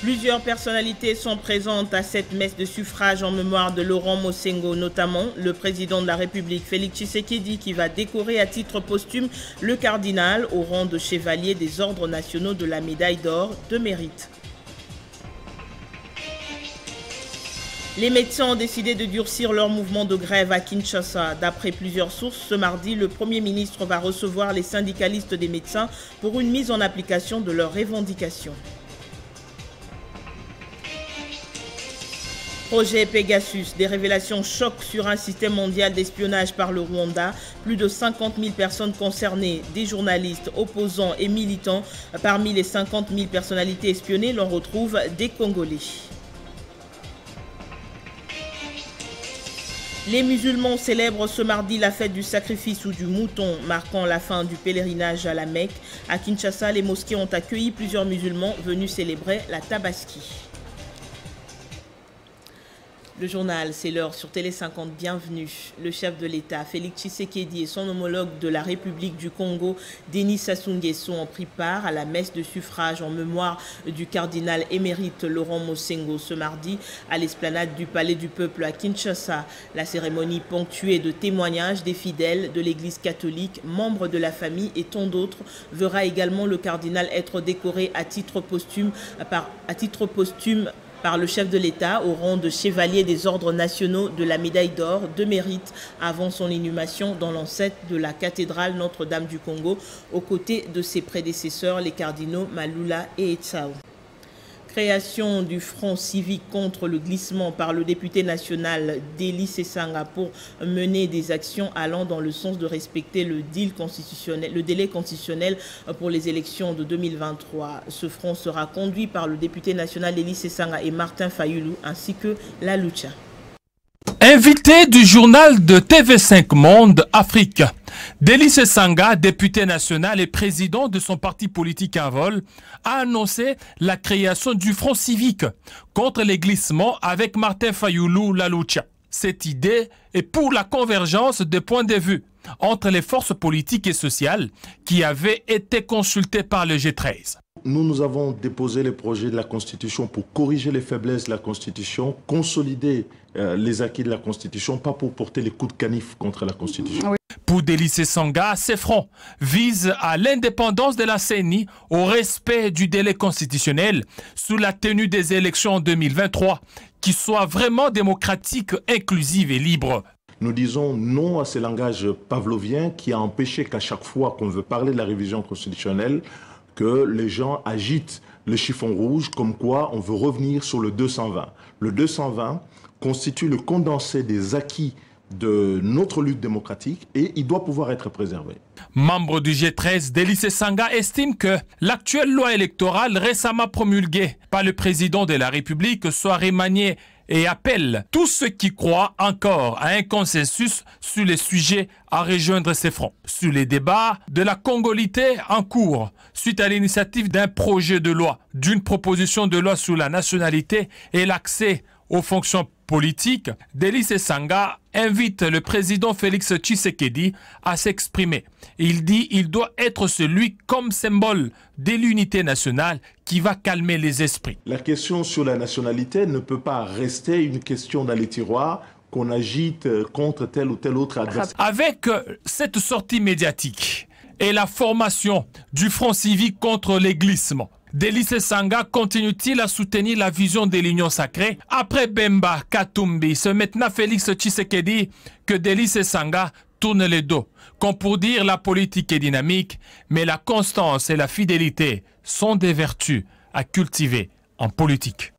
Plusieurs personnalités sont présentes à cette messe de suffrage en mémoire de Laurent Mosengo, notamment le président de la République, Félix Tshisekedi, qui va décorer à titre posthume le cardinal au rang de chevalier des ordres nationaux de la médaille d'or de mérite. Les médecins ont décidé de durcir leur mouvement de grève à Kinshasa. D'après plusieurs sources, ce mardi, le Premier ministre va recevoir les syndicalistes des médecins pour une mise en application de leurs revendications. Projet Pegasus, des révélations choc sur un système mondial d'espionnage par le Rwanda. Plus de 50 000 personnes concernées, des journalistes, opposants et militants. Parmi les 50 000 personnalités espionnées, l'on retrouve des Congolais. Les musulmans célèbrent ce mardi la fête du sacrifice ou du mouton, marquant la fin du pèlerinage à la Mecque. À Kinshasa, les mosquées ont accueilli plusieurs musulmans venus célébrer la Tabaski. Le journal, c'est l'heure sur Télé 50. Bienvenue. Le chef de l'État, Félix Tshisekedi, et son homologue de la République du Congo, Denis Sassou Nguesso, ont pris part à la messe de suffrage en mémoire du cardinal émérite Laurent Mosengo ce mardi à l'esplanade du Palais du Peuple à Kinshasa. La cérémonie ponctuée de témoignages des fidèles de l'Église catholique, membres de la famille et tant d'autres, verra également le cardinal être décoré à titre posthume par le chef de l'État au rang de chevalier des ordres nationaux de la médaille d'or de mérite avant son inhumation dans l'enceinte de la cathédrale Notre-Dame du Congo aux côtés de ses prédécesseurs, les cardinaux Malula et Etsao. Création du front civique contre le glissement par le député national Deli Sesanga pour mener des actions allant dans le sens de respecter le délai constitutionnel pour les élections de 2023. Ce front sera conduit par le député national Deli Sesanga et Martin Fayulu ainsi que la Lucha. Invité du journal de TV5 Monde Afrique, Deli Sesanga, député national et président de son parti politique Invol, a annoncé la création du Front civique contre les glissements avec Martin Fayulu La Lucha. Cette idée est pour la convergence des points de vue entre les forces politiques et sociales qui avaient été consultées par le G13. Nous avons déposé les projets de la Constitution pour corriger les faiblesses de la Constitution, consolider les acquis de la Constitution, pas pour porter les coups de canif contre la Constitution. Oui. Pour Deli Sesanga, ces fronts visent à l'indépendance de la CENI, au respect du délai constitutionnel, sous la tenue des élections en 2023, qui soient vraiment démocratiques, inclusives et libres. Nous disons non à ce langage pavlovien qui a empêché qu'à chaque fois qu'on veut parler de la révision constitutionnelle, que les gens agitent le chiffon rouge comme quoi on veut revenir sur le 220. Le 220 constitue le condensé des acquis de notre lutte démocratique et il doit pouvoir être préservé. Membre du G13, Deli Sesanga estime que l'actuelle loi électorale récemment promulguée par le président de la République soit remaniée et appelle tous ceux qui croient encore à un consensus sur les sujets à rejoindre ces fronts. Sur les débats de la congolité en cours, suite à l'initiative d'un projet de loi, d'une proposition de loi sur la nationalité et l'accès aux fonctions politiques, Deli Sesanga invite le président Félix Tshisekedi à s'exprimer. Il dit qu'il doit être celui comme symbole de l'unité nationale qui va calmer les esprits. La question sur la nationalité ne peut pas rester une question dans les tiroirs qu'on agite contre tel ou tel autre adversaire. Avec cette sortie médiatique et la formation du Front civique contre les glissements, Deli Sesanga continue-t-il à soutenir la vision de l'Union sacrée? Après Bemba, Katumbi, c'est maintenant Félix Tshisekedi que Deli Sesanga tourne le dos. Comme pour dire la politique est dynamique, mais la constance et la fidélité sont des vertus à cultiver en politique.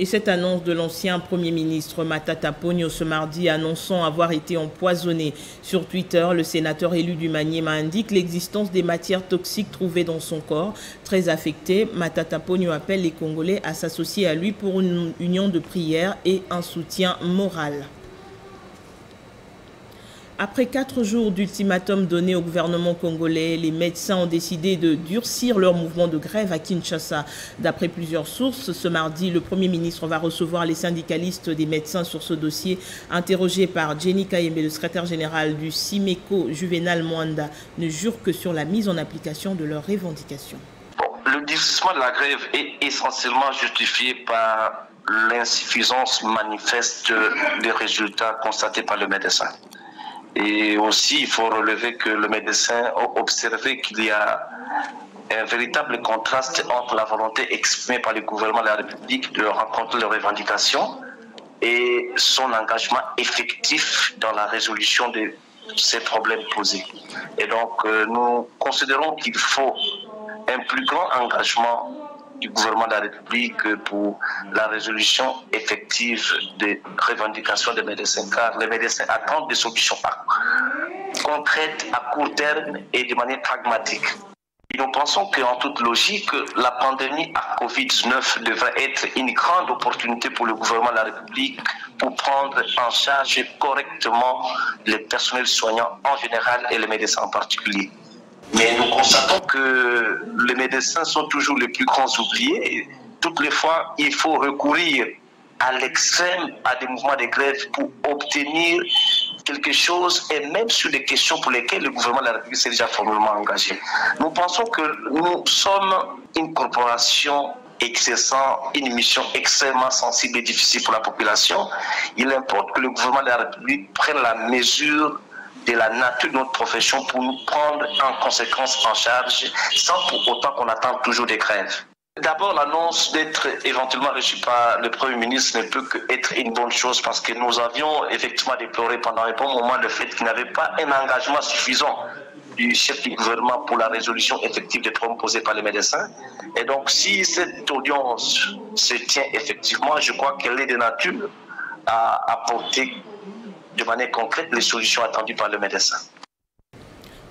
Et cette annonce de l'ancien Premier ministre Matata Ponyo ce mardi annonçant avoir été empoisonné. Sur Twitter, le sénateur élu du Maniema indique l'existence des matières toxiques trouvées dans son corps. Très affecté, Matata Ponyo appelle les Congolais à s'associer à lui pour une union de prière et un soutien moral. Après 4 jours d'ultimatum donné au gouvernement congolais, les médecins ont décidé de durcir leur mouvement de grève à Kinshasa. D'après plusieurs sources, ce mardi, le Premier ministre va recevoir les syndicalistes des médecins sur ce dossier. Interrogé par Jenny Kayembe, le secrétaire général du CIMECO, Juvenal Mwanda, ne jure que sur la mise en application de leurs revendications. Le durcissement de la grève est essentiellement justifié par l'insuffisance manifeste des résultats constatés par le médecin. Et aussi, il faut relever que le médecin a observé qu'il y a un véritable contraste entre la volonté exprimée par le gouvernement de la République de rencontrer leurs revendications et son engagement effectif dans la résolution de ces problèmes posés. Et donc, nous considérons qu'il faut un plus grand engagement du gouvernement de la République pour la résolution effective des revendications des médecins, car les médecins attendent des solutions concrètes à court terme et de manière pragmatique. Et nous pensons qu'en toute logique, la pandémie à Covid-19 devrait être une grande opportunité pour le gouvernement de la République pour prendre en charge correctement les personnels soignants en général et les médecins en particulier. Mais nous constatons que les médecins sont toujours les plus grands oubliés. Toutes les fois, il faut recourir à l'extrême, à des mouvements de grève pour obtenir quelque chose, et même sur des questions pour lesquelles le gouvernement de la République s'est déjà formellement engagé. Nous pensons que nous sommes une corporation exerçant une mission extrêmement sensible et difficile pour la population. Il importe que le gouvernement de la République prenne la mesure de la nature de notre profession pour nous prendre en conséquence en charge, sans pour autant qu'on attende toujours des grèves. D'abord, l'annonce d'être éventuellement reçu par le Premier ministre ne peut qu'être une bonne chose, parce que nous avions effectivement déploré pendant un bon moment le fait qu'il n'y avait pas un engagement suffisant du chef du gouvernement pour la résolution effective des problèmes posés par les médecins. Et donc, si cette audience se tient effectivement, je crois qu'elle est de nature à apporter de manière concrète les solutions attendues par le médecin.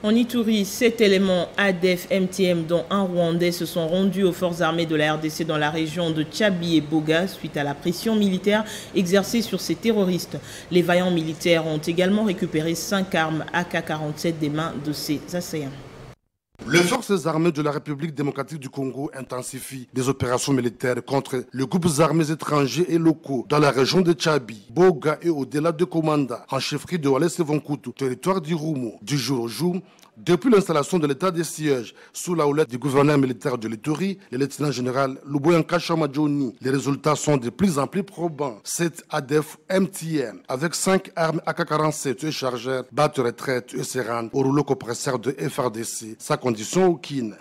En Ituri, 7 éléments ADF-MTM dont un Rwandais se sont rendus aux forces armées de la RDC dans la région de Tchabi et Boga suite à la pression militaire exercée sur ces terroristes. Les vaillants militaires ont également récupéré 5 armes AK-47 des mains de ces assaillants. Les forces armées de la République démocratique du Congo intensifient des opérations militaires contre les groupes armés étrangers et locaux dans la région de Tchabi, Boga et au-delà de Komanda, en chefferie de Walese-Vonkutu, territoire d'Irumu. Du jour au jour, depuis l'installation de l'état de siège sous la houlette du gouverneur militaire de l'Ituri, le lieutenant-général Luboyanka Chamadjoni, les résultats sont de plus en plus probants. 7 ADF MTM avec 5 armes AK-47 et chargeurs battent retraite et se rendent au rouleau compresseur de FRDC, sans condition aucune.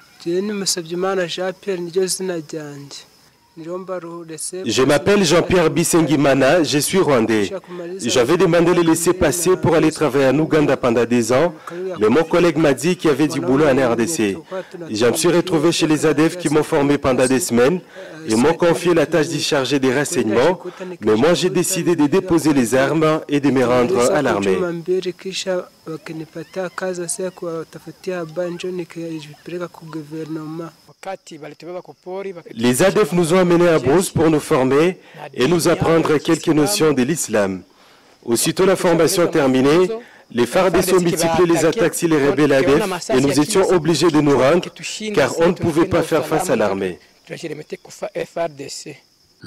Je m'appelle Jean-Pierre Bisengimana, je suis rwandais. J'avais demandé de laisser passer pour aller travailler en Ouganda pendant 10 ans, mais mon collègue m'a dit qu'il y avait du boulot en RDC. Je me suis retrouvé chez les ADF qui m'ont formé pendant des semaines et m'ont confié la tâche d'y charger des renseignements, mais moi j'ai décidé de déposer les armes et de me rendre à l'armée. Les ADF nous ont amenés à Brousse pour nous former et nous apprendre quelques notions de l'islam. Aussitôt la formation terminée, les FARDC ont multiplié les attaques sur les rebelles ADF et nous étions obligés de nous rendre car on ne pouvait pas faire face à l'armée. Le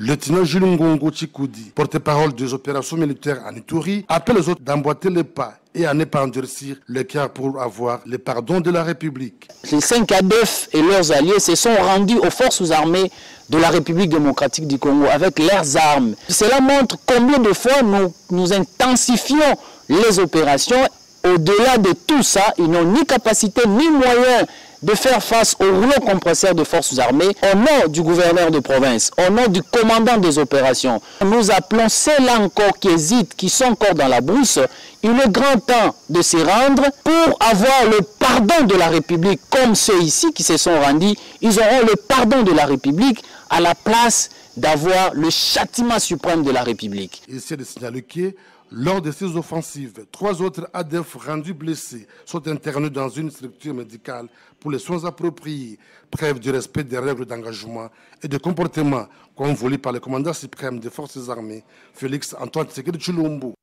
lieutenant Jules Ngongo Chikoudi, porte-parole des opérations militaires en Ituri, appelle les autres d'emboîter les pas et à ne pas endurcir le cœur pour avoir le pardon de la République. Les 5 ADF et leurs alliés se sont rendus aux forces armées de la République démocratique du Congo avec leurs armes. Cela montre combien de fois nous intensifions les opérations. Au-delà de tout ça, ils n'ont ni capacité ni moyens de faire face au rouleau compresseur des forces armées. Au nom du gouverneur de province, au nom du commandant des opérations, nous appelons ceux-là encore qui hésitent, qui sont encore dans la brousse. Il est grand temps de se rendre pour avoir le pardon de la République, comme ceux ici qui se sont rendus. Ils auront le pardon de la République à la place d'avoir le châtiment suprême de la République. Ici de signaler que lors de ces offensives, 3 autres ADF rendus blessés sont internés dans une structure médicale pour les soins appropriés, preuve du respect des règles d'engagement et de comportement comme voulu par le commandant suprême des forces armées, Félix Antoine Tshisekedi Tshilombo.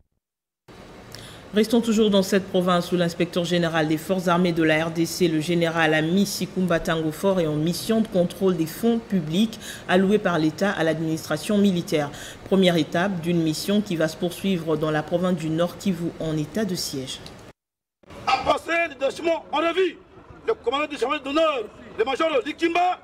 Restons toujours dans cette province où l'inspecteur général des forces armées de la RDC, le général Ami Sikumba Tangofor, est en mission de contrôle des fonds publics alloués par l'État à l'administration militaire. Première étape d'une mission qui va se poursuivre dans la province du Nord Kivu en état de siège. À passer le détachement en revue, le commandant du chemin d'honneur, le major Likimba,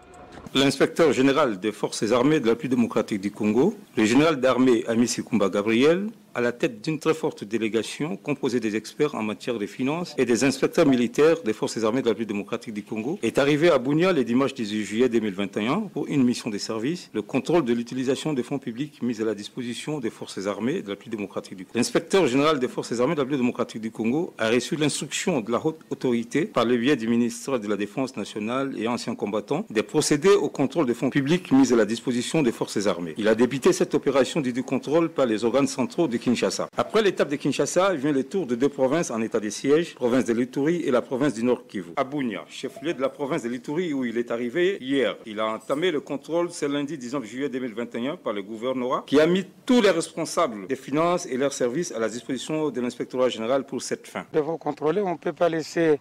l'inspecteur général des forces armées de la République démocratique du Congo, le général d'armée Ami Sikumba Gabriel, à la tête d'une très forte délégation composée des experts en matière de finances et des inspecteurs militaires des forces armées de la République démocratique du Congo, est arrivé à Bunia le dimanche 18 juillet 2021 pour une mission de service, le contrôle de l'utilisation des fonds publics mis à la disposition des forces armées de la République démocratique du Congo. L'inspecteur général des forces armées de la République démocratique du Congo a reçu l'instruction de la haute autorité par le biais du ministre de la Défense nationale et anciens combattants de procéder au contrôle des fonds publics mis à la disposition des forces armées. Il a débuté cette opération du contrôle par les organes centraux de Kinshasa. Après l'étape de Kinshasa, vient le tour de deux provinces en état de siège, province de l'Ituri et la province du Nord Kivu. À Bunia, chef-lieu de la province de l'Ituri où il est arrivé hier, il a entamé le contrôle ce lundi 19 juillet 2021 par le gouvernorat qui a mis tous les responsables des finances et leurs services à la disposition de l'inspectorat général pour cette fin. Devant contrôler, on ne peut pas laisser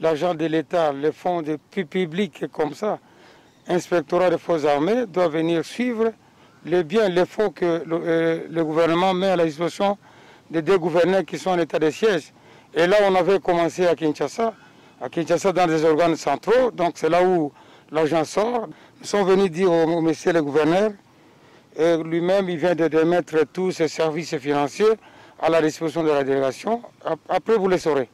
l'argent de l'État, les fonds publics comme ça. L'inspectorat des forces armées doit venir suivre les biens, les fonds que le gouvernement met à la disposition des deux gouverneurs qui sont en état de siège. Et là, on avait commencé à Kinshasa dans des organes centraux, donc c'est là où l'argent sort. Ils sont venus dire au monsieur le gouverneur, lui-même, il vient de mettre tous ses services financiers à la disposition de la délégation. Après, vous les saurez.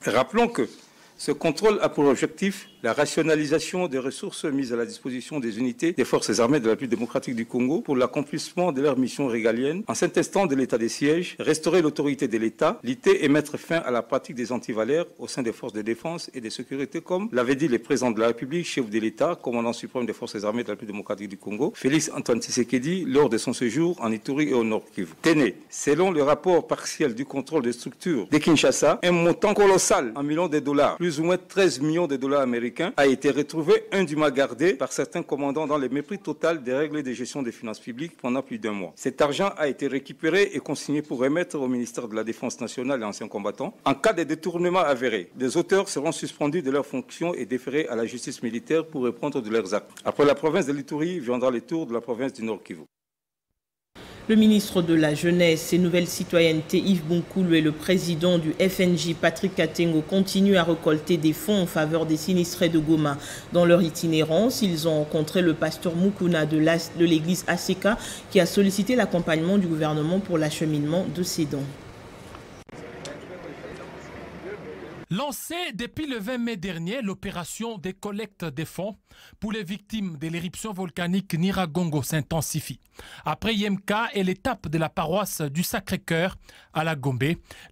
Rappelons que ce contrôle a pour objectif la rationalisation des ressources mises à la disposition des unités des forces armées de la République démocratique du Congo pour l'accomplissement de leurs missions régaliennes, en s'intestant de l'état des sièges, restaurer l'autorité de l'État, lutter et mettre fin à la pratique des antivaleurs au sein des forces de défense et de sécurité, comme l'avait dit le président de la République, chef de l'État, commandant suprême des forces armées de la République démocratique du Congo, Félix Antoine Tshisekedi, lors de son séjour en Ituri et au Nord Kivu. Tenez, selon le rapport partiel du contrôle des structures de Kinshasa, un montant colossal en millions de dollars, plus ou moins 13 millions de dollars américains, a été retrouvé indûment gardé par certains commandants dans le mépris total des règles de gestion des finances publiques pendant plus d'un mois. Cet argent a été récupéré et consigné pour remettre au ministère de la Défense nationale et anciens combattants. En cas de détournement avéré, les auteurs seront suspendus de leurs fonctions et déférés à la justice militaire pour répondre de leurs actes. Après la province de l'Ituri, viendra le tour de la province du Nord Kivu. Le ministre de la Jeunesse et Nouvelle Citoyenneté Yves Bunkoulou et le président du FNJ Patrick Katengo continuent à récolter des fonds en faveur des sinistrés de Goma. Dans leur itinérance, ils ont rencontré le pasteur Mukuna de l'église ACK qui a sollicité l'accompagnement du gouvernement pour l'acheminement de ces dons. Lancée depuis le 20 mai dernier, l'opération des collectes des fonds pour les victimes de l'éruption volcanique Nyiragongo s'intensifie. Après Yemka et l'étape de la paroisse du Sacré-Cœur à la Gombe,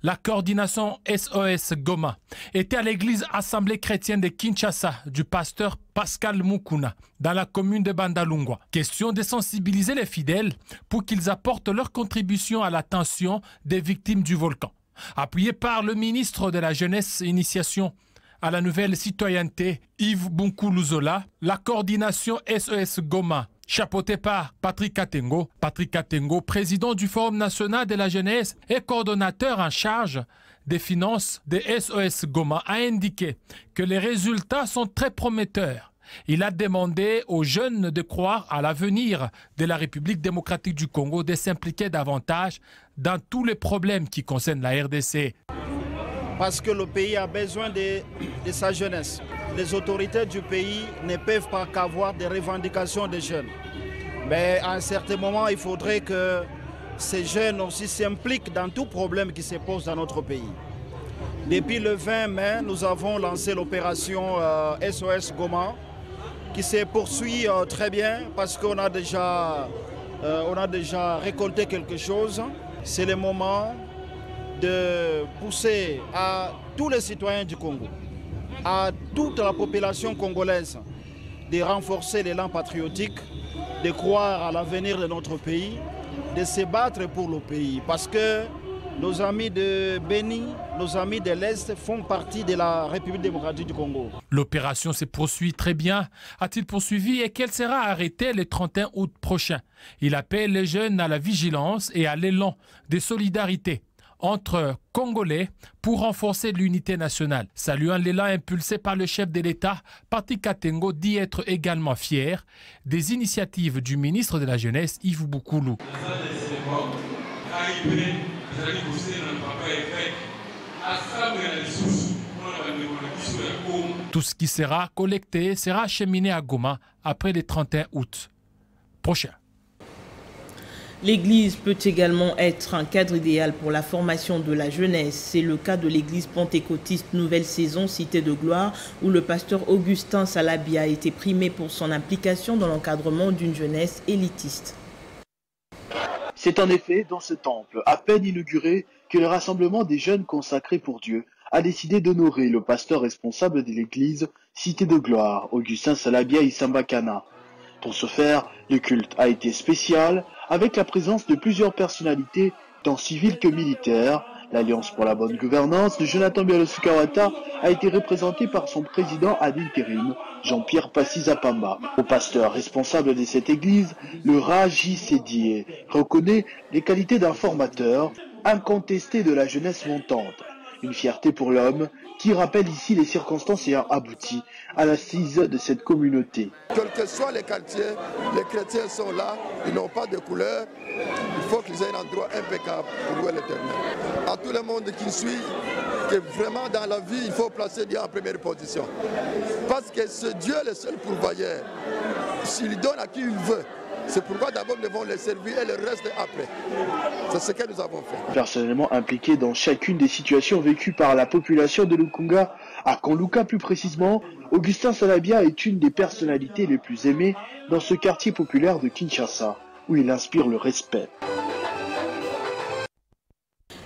la coordination SOS Goma était à l'église Assemblée chrétienne de Kinshasa du pasteur Pascal Mukuna dans la commune de Bandalungwa. Question de sensibiliser les fidèles pour qu'ils apportent leur contribution à l'attention des victimes du volcan. Appuyé par le ministre de la Jeunesse et Initiation à la Nouvelle Citoyenneté, Yves Bunkoulou, la coordination SOS Goma, chapeautée par Patrick Katengo, président du Forum national de la jeunesse et coordonnateur en charge des finances de SOS Goma, a indiqué que les résultats sont très prometteurs. Il a demandé aux jeunes de croire à l'avenir de la République démocratique du Congo, de s'impliquer davantage dans tous les problèmes qui concernent la RDC. Parce que le pays a besoin de sa jeunesse. Les autorités du pays ne peuvent pas qu'avoir des revendications des jeunes. Mais à un certain moment, il faudrait que ces jeunes aussi s'impliquent dans tout problème qui se pose dans notre pays. Depuis le 20 mai, nous avons lancé l'opération SOS Goma, qui se poursuit très bien parce qu'on a déjà récolté quelque chose. C'est le moment de pousser à tous les citoyens du Congo, à toute la population congolaise, de renforcer l'élan patriotique, de croire à l'avenir de notre pays, de se battre pour le pays. Parce que nos amis de Béni, nos amis de l'Est font partie de la République démocratique du Congo. L'opération se poursuit très bien, a-t-il poursuivi, et qu'elle sera arrêtée le 31 août prochain. Il appelle les jeunes à la vigilance et à l'élan de solidarité entre Congolais pour renforcer l'unité nationale. Saluant l'élan impulsé par le chef de l'État, Patrick Katengo dit être également fier des initiatives du ministre de la Jeunesse, Yves Bunkoulou. Tout ce qui sera collecté sera acheminé à Goma après le 31 août prochain. L'Église peut également être un cadre idéal pour la formation de la jeunesse. C'est le cas de l'Église pentecôtiste Nouvelle Saison, Cité de Gloire, où le pasteur Augustin Salabi a été primé pour son implication dans l'encadrement d'une jeunesse élitiste. C'est en effet dans ce temple, à peine inauguré, que le rassemblement des jeunes consacrés pour Dieu a décidé d'honorer le pasteur responsable de l'église Cité de Gloire, Augustin Salabia Isambakana. Pour ce faire, le culte a été spécial, avec la présence de plusieurs personnalités, tant civiles que militaires. L'Alliance pour la bonne gouvernance de Jonathan Bialosukawata a été représentée par son président ad intérim, Jean-Pierre Passy-Zapamba. Au pasteur responsable de cette église, le Raji Sédié reconnaît les qualités d'un formateur incontesté de la jeunesse montante. Une fierté pour l'homme qui rappelle ici les circonstances ayant abouti à l'assise de cette communauté. Quels que soient les quartiers, les chrétiens sont là, ils n'ont pas de couleur. Il faut qu'ils aient un endroit impeccable pour louer l'Éternel. À tout le monde qui suit, que vraiment dans la vie, il faut placer Dieu en première position. Parce que ce Dieu est le seul pourvoyeur. S'il donne à qui il veut, c'est pourquoi d'abord nous devons les servir et le reste après. C'est ce que nous avons fait. Personnellement impliqué dans chacune des situations vécues par la population de Lukunga, à Kanluka plus précisément, Augustin Salabia est une des personnalités les plus aimées dans ce quartier populaire de Kinshasa, où il inspire le respect.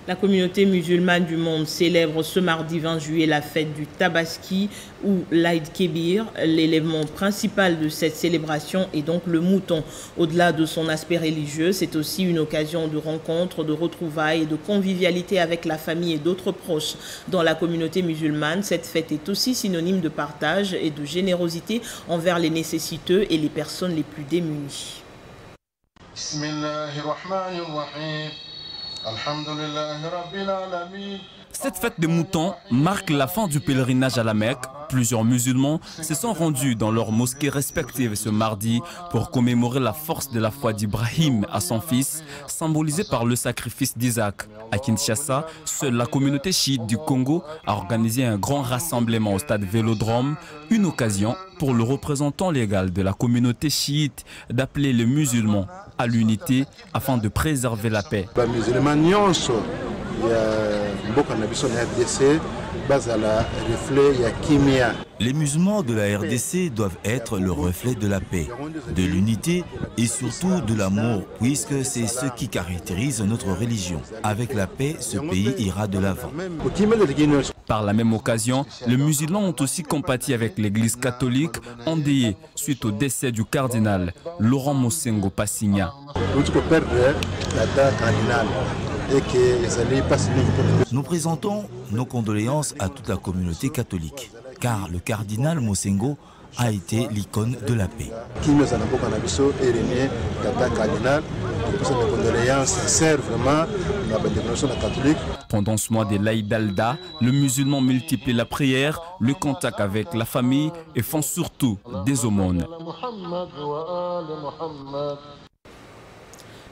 La communauté musulmane du monde célèbre ce mardi 20 juillet la fête du Tabaski ou l'Aïd Kébir. L'élément principal de cette célébration est donc le mouton. Au-delà de son aspect religieux, c'est aussi une occasion de rencontre, de retrouvailles et de convivialité avec la famille et d'autres proches. Dans la communauté musulmane, cette fête est aussi synonyme de partage et de générosité envers les nécessiteux et les personnes les plus démunies. Cette fête des moutons marque la fin du pèlerinage à la Mecque. Plusieurs musulmans se sont rendus dans leurs mosquées respectives ce mardi pour commémorer la force de la foi d'Ibrahim à son fils, symbolisée par le sacrifice d'Isaac. À Kinshasa, seule la communauté chiite du Congo a organisé un grand rassemblement au stade Vélodrome, une occasion pour le représentant légal de la communauté chiite d'appeler les musulmans à l'unité afin de préserver la paix. Les musulmans de la RDC doivent être le reflet de la paix, de l'unité et surtout de l'amour, puisque c'est ce qui caractérise notre religion. Avec la paix, ce pays ira de l'avant. Par la même occasion, les musulmans ont aussi compati avec l'église catholique endeuillée suite au décès du cardinal Laurent Mosengo Passigna. Nous présentons nos condoléances à toute la communauté catholique, car le cardinal Mosengo a été l'icône de la paix. Pendant ce mois de l'Aïd al-Adha, les musulmans multiplient la prière, le contact avec la famille et font surtout des aumônes.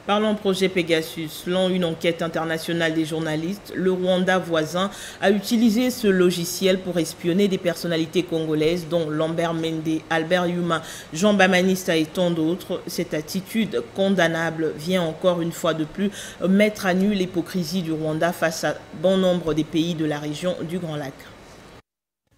Parlons projet Pegasus. Selon une enquête internationale des journalistes, le Rwanda voisin a utilisé ce logiciel pour espionner des personnalités congolaises dont Lambert Mende, Albert Yuma, Jean Bamanista et tant d'autres. Cette attitude condamnable vient encore une fois de plus mettre à nu l'hypocrisie du Rwanda face à bon nombre des pays de la région du Grand Lac.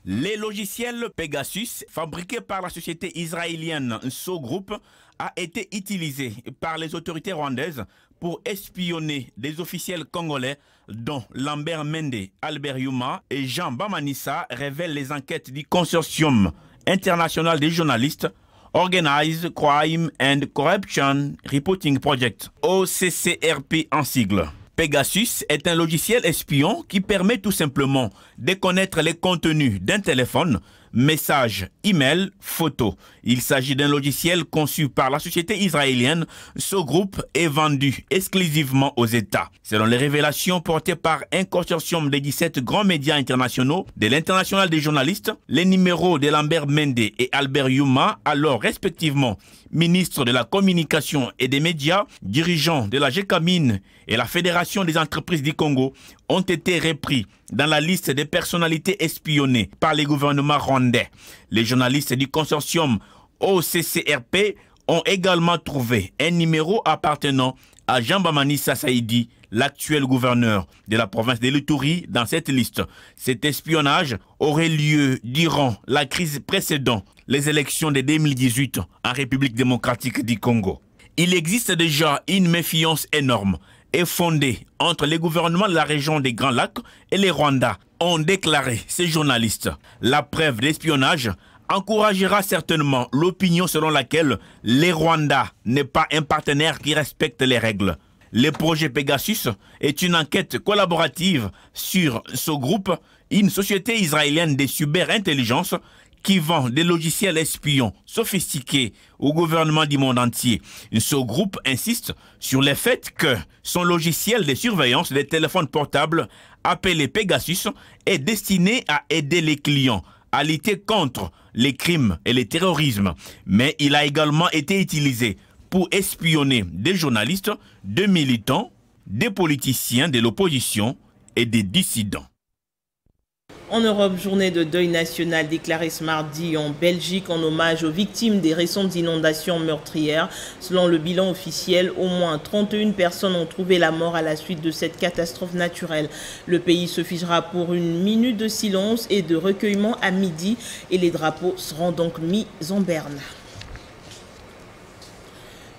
Les logiciels Pegasus, fabriqués par la société israélienne So Group, a été utilisé par les autorités rwandaises pour espionner des officiels congolais dont Lambert Mende, Albert Yuma et Jean Bamanissa, révèlent les enquêtes du consortium international des journalistes Organized Crime and Corruption Reporting Project, OCCRP en sigle. Pegasus est un logiciel espion qui permet tout simplement de connaître les contenus d'un téléphone, messages, emails, photos. Il s'agit d'un logiciel conçu par la société israélienne So Group et vendu exclusivement aux États. Selon les révélations portées par un consortium des 17 grands médias internationaux de l'International des journalistes, les numéros de Lambert Mende et Albert Yuma, alors respectivement ministre de la communication et des médias, dirigeant de la GECAMINE et la Fédération des entreprises du Congo, ont été repris dans la liste des personnalités espionnées par les gouvernements rwandais rwandais. Les journalistes du consortium OCCRP ont également trouvé un numéro appartenant à Jean-Bamanissa Saïdi, l'actuel gouverneur de la province de l'Ituri, dans cette liste. Cet espionnage aurait lieu durant la crise précédente, les élections de 2018 en République démocratique du Congo. Il existe déjà une méfiance énorme et fondée entre les gouvernements de la région des Grands Lacs et les Rwandais, ont déclaré ces journalistes. La preuve d'espionnage encouragera certainement l'opinion selon laquelle les Rwandais n'est pas un partenaire qui respecte les règles. Le projet Pegasus est une enquête collaborative sur ce groupe, une société israélienne de cyberintelligence qui vend des logiciels espions sophistiqués au gouvernement du monde entier. Ce groupe insiste sur le fait que son logiciel de surveillance des téléphones portables, appelé Pegasus, est destiné à aider les clients à lutter contre les crimes et le terrorisme. Mais il a également été utilisé pour espionner des journalistes, des militants, des politiciens de l'opposition et des dissidents. En Europe, journée de deuil national déclarée ce mardi en Belgique en hommage aux victimes des récentes inondations meurtrières. Selon le bilan officiel, au moins 31 personnes ont trouvé la mort à la suite de cette catastrophe naturelle. Le pays se figera pour une minute de silence et de recueillement à midi et les drapeaux seront donc mis en berne.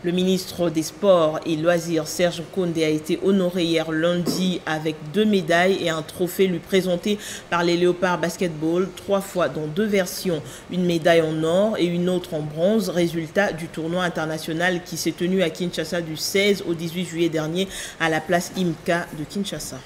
Le ministre des Sports et Loisirs, Serge Kondé, a été honoré hier lundi avec 2 médailles et un trophée lui présenté par les Léopards Basketball, 3 fois dans 2 versions. Une médaille en or et une autre en bronze, résultat du tournoi international qui s'est tenu à Kinshasa du 16 au 18 juillet dernier à la place IMCA de Kinshasa.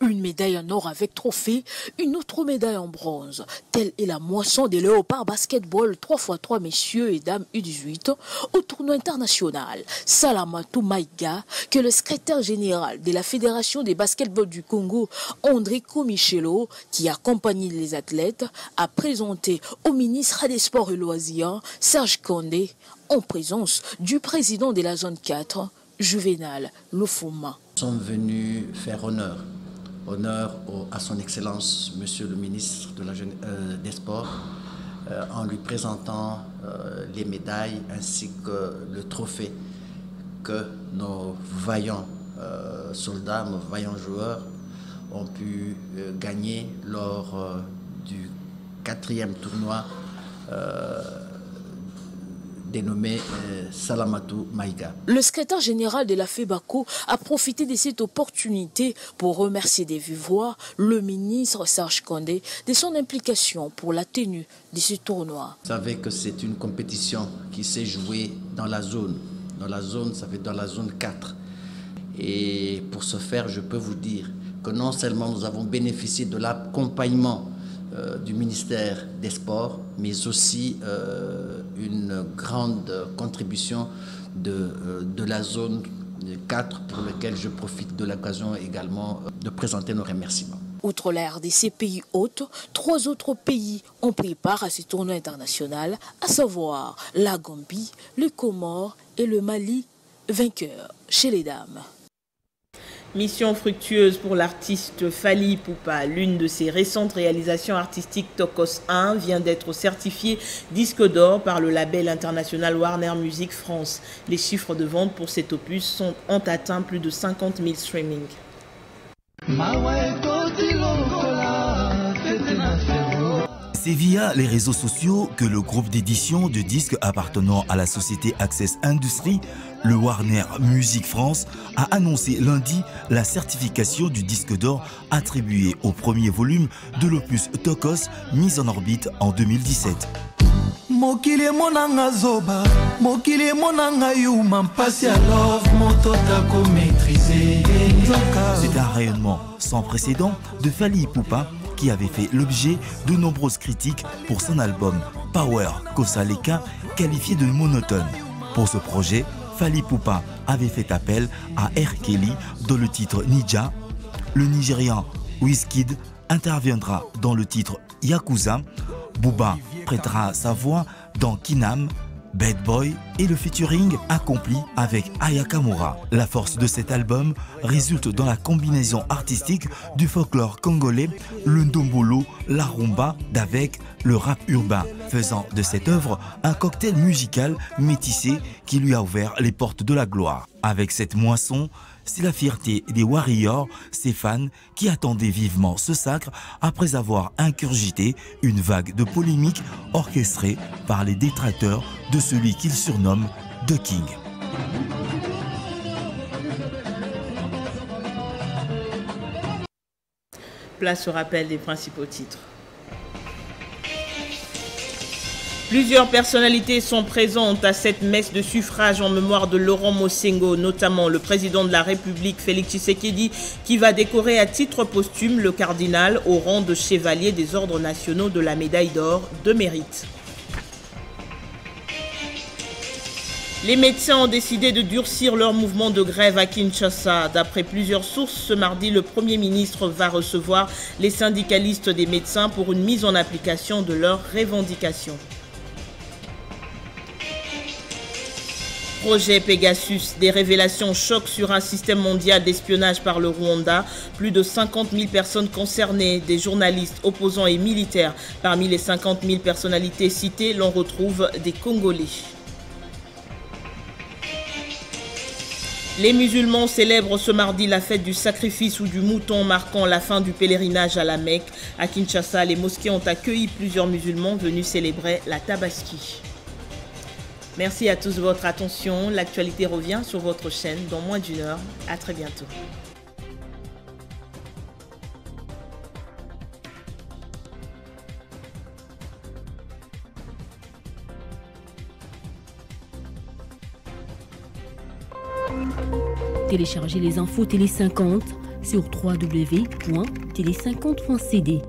Une médaille en or avec trophée, une autre médaille en bronze. Telle est la moisson des Léopards Basketball 3x3 messieurs et dames U18 au tournoi international. Salamatou Maïga, que le secrétaire général de la Fédération des basketball du Congo, André Komichelo, qui accompagne les athlètes, a présenté au ministre des Sports et Loisirs, Serge Kondé, en présence du président de la zone 4, Juvenal Lofoma. Nous sommes venus faire honneur à son Excellence, Monsieur le ministre des Sports, en lui présentant les médailles ainsi que le trophée que nos vaillants soldats, nos vaillants joueurs ont pu gagner lors du 4e tournoi dénommé Salamatou Maïga. Le secrétaire général de la FEBACO a profité de cette opportunité pour remercier des vive voix le ministre Serge Kondé de son implication pour la tenue de ce tournoi. Vous savez que c'est une compétition qui s'est jouée dans la zone. Ça fait dans la zone 4. Et pour ce faire, je peux vous dire que non seulement nous avons bénéficié de l'accompagnement du ministère des Sports, mais aussi une grande contribution de la zone 4 pour laquelle je profite de l'occasion également de présenter nos remerciements. Outre la RDC pays hôtes, 3 autres pays ont pris part à ce tournoi international, à savoir la Gambie, les Comores et le Mali, vainqueur chez les dames. Mission fructueuse pour l'artiste Fally Ipupa. L'une de ses récentes réalisations artistiques, Tokos 1, vient d'être certifiée disque d'or par le label international Warner Music France. Les chiffres de vente pour cet opus ont atteint plus de 50 000 streamings. C'est via les réseaux sociaux que le groupe d'édition de disques appartenant à la société Access Industries, le Warner Music France, a annoncé lundi la certification du disque d'or attribué au premier volume de l'opus Tokos, mis en orbite en 2017. C'est un rayonnement sans précédent de Fally Ipupa qui avait fait l'objet de nombreuses critiques pour son album Power Kosaleka, qualifié de monotone. Pour ce projet, Fally Ipupa avait fait appel à R. Kelly dans le titre Ninja. Le Nigérian Wizkid interviendra dans le titre Yakuza. Booba prêtera sa voix dans Kinam, Bad Boy et le featuring accompli avec Aya Kamura. La force de cet album résulte dans la combinaison artistique du folklore congolais, le ndombolo, la rumba, d'avec le rap urbain, faisant de cette œuvre un cocktail musical métissé qui lui a ouvert les portes de la gloire. Avec cette moisson, c'est la fierté des Warriors, ces fans qui attendaient vivement ce sacre après avoir ingurgité une vague de polémiques orchestrée par les détracteurs de celui qu'ils surnomment The King. Place au rappel des principaux titres. Plusieurs personnalités sont présentes à cette messe de suffrage en mémoire de Laurent Mosengo, notamment le président de la République Félix Tshisekedi, qui va décorer à titre posthume le cardinal au rang de chevalier des ordres nationaux de la médaille d'or de mérite. Les médecins ont décidé de durcir leur mouvement de grève à Kinshasa. D'après plusieurs sources, ce mardi, le Premier ministre va recevoir les syndicalistes des médecins pour une mise en application de leurs revendications. Projet Pegasus, des révélations choc sur un système mondial d'espionnage par le Rwanda. Plus de 50 000 personnes concernées, des journalistes, opposants et militaires. Parmi les 50 000 personnalités citées, l'on retrouve des Congolais. Les musulmans célèbrent ce mardi la fête du sacrifice ou du mouton, marquant la fin du pèlerinage à la Mecque. À Kinshasa, les mosquées ont accueilli plusieurs musulmans venus célébrer la Tabaski. Merci à tous de votre attention. L'actualité revient sur votre chaîne dans moins d'une heure. À très bientôt. Téléchargez les infos Télé 50 sur www.tele50.cd.